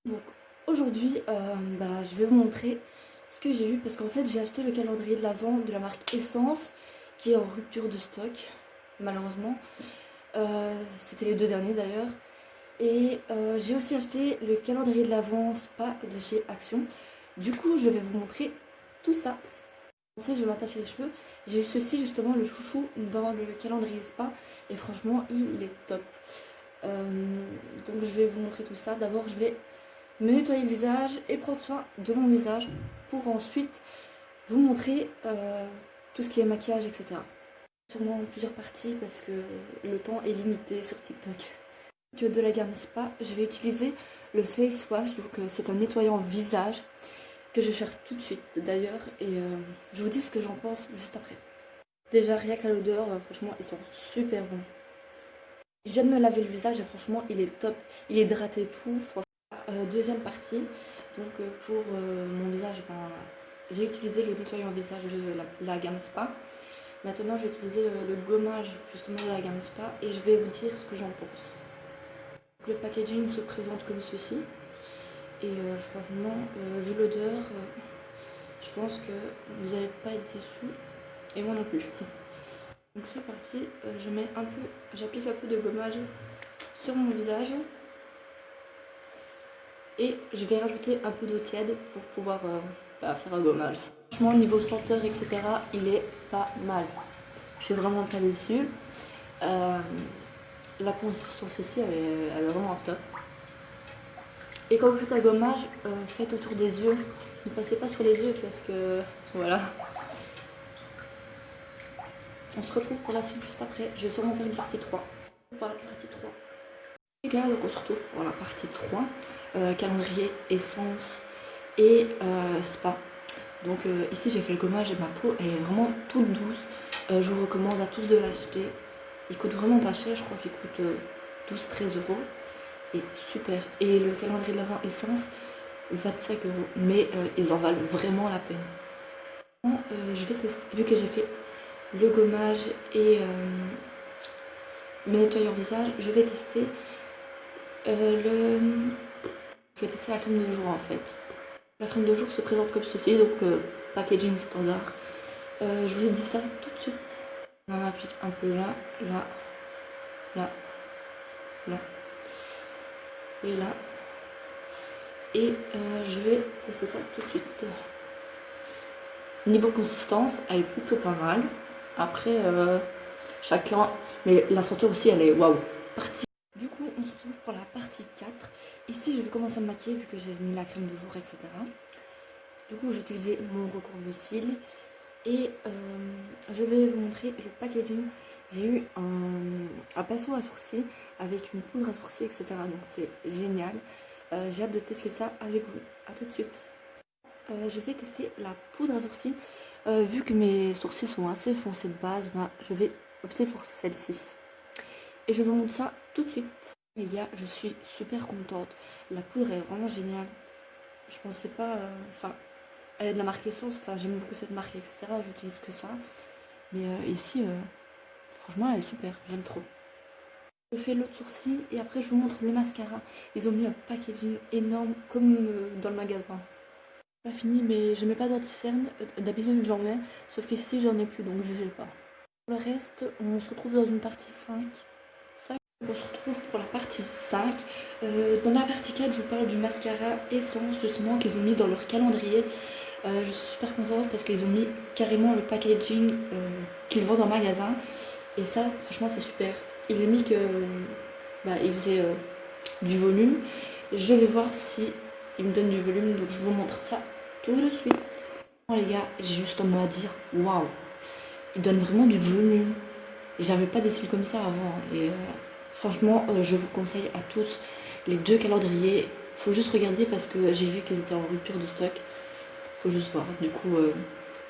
Donc aujourd'hui, je vais vous montrer ce que j'ai eu parce qu'en fait j'ai acheté le calendrier de l'Avent de la marque Essence qui est en rupture de stock malheureusement. C'était les deux derniers d'ailleurs. Et j'ai aussi acheté le calendrier de l'Avent Spa de chez Action. Du coup je vais vous montrer tout ça. Je vais m'attacher les cheveux. J'ai eu ceci justement, le chouchou dans le calendrier Spa et franchement il est top. Donc je vais vous montrer tout ça. D'abord je vais me nettoyer le visage et prendre soin de mon visage pour ensuite vous montrer tout ce qui est maquillage, etc. Sûrement en plusieurs parties parce que le temps est limité sur TikTok. Que de la gamme Spa, je vais utiliser le Face Wash, donc c'est un nettoyant visage que je vais faire tout de suite d'ailleurs et je vous dis ce que j'en pense juste après. Déjà rien qu'à l'odeur, franchement ils sont super bons. Je viens de me laver le visage et franchement il est top, il est hydraté tout. Deuxième partie, donc pour mon visage, j'ai utilisé le nettoyant visage de la gamme Spa. Maintenant je vais utiliser le gommage justement de la gamme Spa et je vais vous dire ce que j'en pense. Le packaging se présente comme ceci et franchement vu l'odeur, je pense que vous n'allez pas être déçus et moi non plus. Donc c'est parti, j'applique un peu de gommage sur mon visage. Et je vais rajouter un peu d'eau tiède pour pouvoir faire un gommage. Franchement, niveau senteur, etc., il est pas mal. Je suis vraiment pas déçue. La consistance aussi, elle est vraiment top. Et quand vous faites un gommage, faites autour des yeux. Ne passez pas sur les yeux parce que voilà. On se retrouve pour la suite juste après. Je vais sûrement faire une partie 3. Pour la partie 3. Les gars, donc on se retrouve pour la partie 3. Calendrier, essence et spa. Donc ici j'ai fait le gommage et ma peau elle est vraiment toute douce. Je vous recommande à tous de l'acheter. Il coûte vraiment pas cher, je crois qu'il coûte 12-13 euros. Et super. Et le calendrier de l'Avent essence, 25 euros. Mais ils en valent vraiment la peine. Je vais tester, vu que j'ai fait le gommage et le nettoyant visage, je vais tester je vais tester la crème de jour en fait. La crème de jour se présente comme ceci, donc packaging standard. Je vous ai dit ça tout de suite. On en applique un peu là, là, là, là et là. Et je vais tester ça tout de suite. Niveau consistance, elle est plutôt pas mal. Après, chacun... Mais la senteur aussi, elle est waouh. Partie. Du coup, on se retrouve pour la partie 4. Ici, je vais commencer à me maquiller vu que j'ai mis la crème de jour, etc. Du coup, j'ai utilisé mon recourbe-cils et je vais vous montrer le packaging. J'ai eu un pinceau à sourcils avec une poudre à sourcils, etc. Donc c'est génial. J'ai hâte de tester ça avec vous. A tout de suite. Je vais tester la poudre à sourcils. Vu que mes sourcils sont assez foncés de base, je vais opter pour celle-ci. Et je vous montre ça tout de suite. Les gars, je suis super contente. La poudre est vraiment géniale. Je pensais pas... elle est de la marque Essence, j'aime beaucoup cette marque, etc. J'utilise que ça. Mais ici, franchement, elle est super, j'aime trop. Je fais l'autre sourcil et après je vous montre le mascara. Ils ont mis un packaging énorme comme dans le magasin. Pas fini, mais je mets pas d'anti-cerne. D'habitude j'en mets, sauf qu'ici j'en ai plus, donc je jugez pas. Pour le reste, on se retrouve dans une partie 5. On se retrouve pour la partie 5. Dans la partie 4, je vous parle du mascara Essence, justement, qu'ils ont mis dans leur calendrier. Je suis super contente parce qu'ils ont mis carrément le packaging qu'ils vendent en magasin. Et ça, franchement, c'est super. Il est mis que il faisait du volume. Je vais voir si il me donne du volume, donc je vous montre ça tout de suite. Bon, les gars, j'ai juste un mot à dire. Waouh, il donne vraiment du volume. J'avais pas des cils comme ça avant. Et franchement, je vous conseille à tous les deux calendriers. Faut juste regarder parce que j'ai vu qu'ils étaient en rupture de stock. Faut juste voir. Du coup,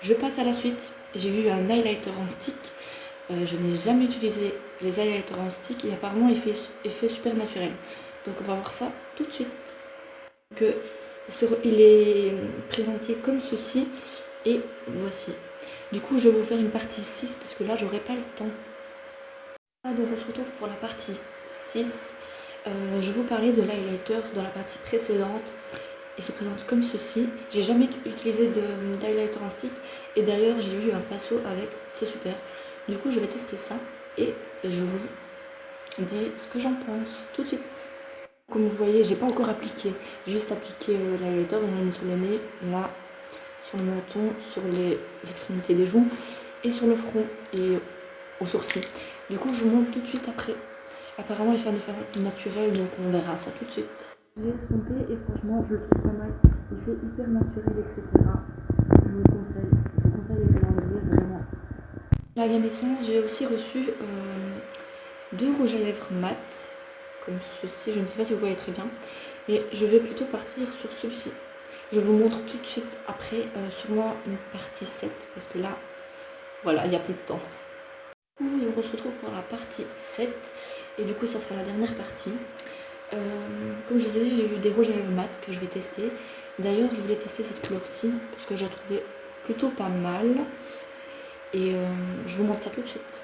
je passe à la suite. J'ai vu un highlighter en stick. Je n'ai jamais utilisé les highlighters en stick et apparemment il fait effet super naturel. Donc on va voir ça tout de suite. Donc, il est présenté comme ceci et voici. Du coup, je vais vous faire une partie 6 parce que là, j'aurai pas le temps. Donc on se retrouve pour la partie 6. Je vous parlais de l'highlighter dans la partie précédente. Il se présente comme ceci. J'ai jamais utilisé d'highlighter en stick et d'ailleurs j'ai vu un pinceau avec, c'est super. Du coup je vais tester ça et je vous dis ce que j'en pense tout de suite. Comme vous voyez, j'ai pas encore appliqué, j'ai juste appliqué l'highlighter, donc on est sur le nez, là, sur le menton, sur les extrémités des joues et sur le front et aux sourcils. Du coup je vous montre tout de suite après. Apparemment il fait un effet naturel, donc on verra ça tout de suite. J'ai essayé et franchement je le trouve pas mal. Il fait hyper naturel, etc. Je vous le conseille. Je vous conseille de l'enlever vraiment. La gamme Essence, j'ai aussi reçu 2 rouges à lèvres mat, comme ceci. Je ne sais pas si vous voyez très bien. Mais je vais plutôt partir sur celui-ci. Je vous montre tout de suite après sûrement une partie 7. Parce que là, voilà, il n'y a plus de temps. Du coup, on se retrouve pour la partie 7. Et du coup, ça sera la dernière partie. Comme je vous ai dit, j'ai eu des rouges à lèvres mat que je vais tester. D'ailleurs, je voulais tester cette couleur-ci parce que je la trouvais plutôt pas mal. Et je vous montre ça tout de suite.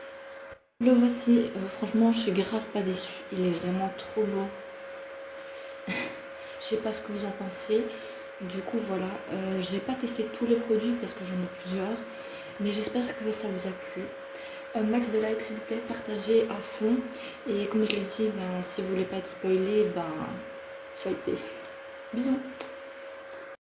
Le voici, franchement, je suis grave pas déçue. Il est vraiment trop beau. Je sais pas ce que vous en pensez. Du coup, voilà. J'ai pas testé tous les produits parce que j'en ai plusieurs. Mais j'espère que ça vous a plu. Max de likes s'il vous plaît, partagez à fond et comme je l'ai dit, si vous voulez pas être spoilé, swipez. Bisous.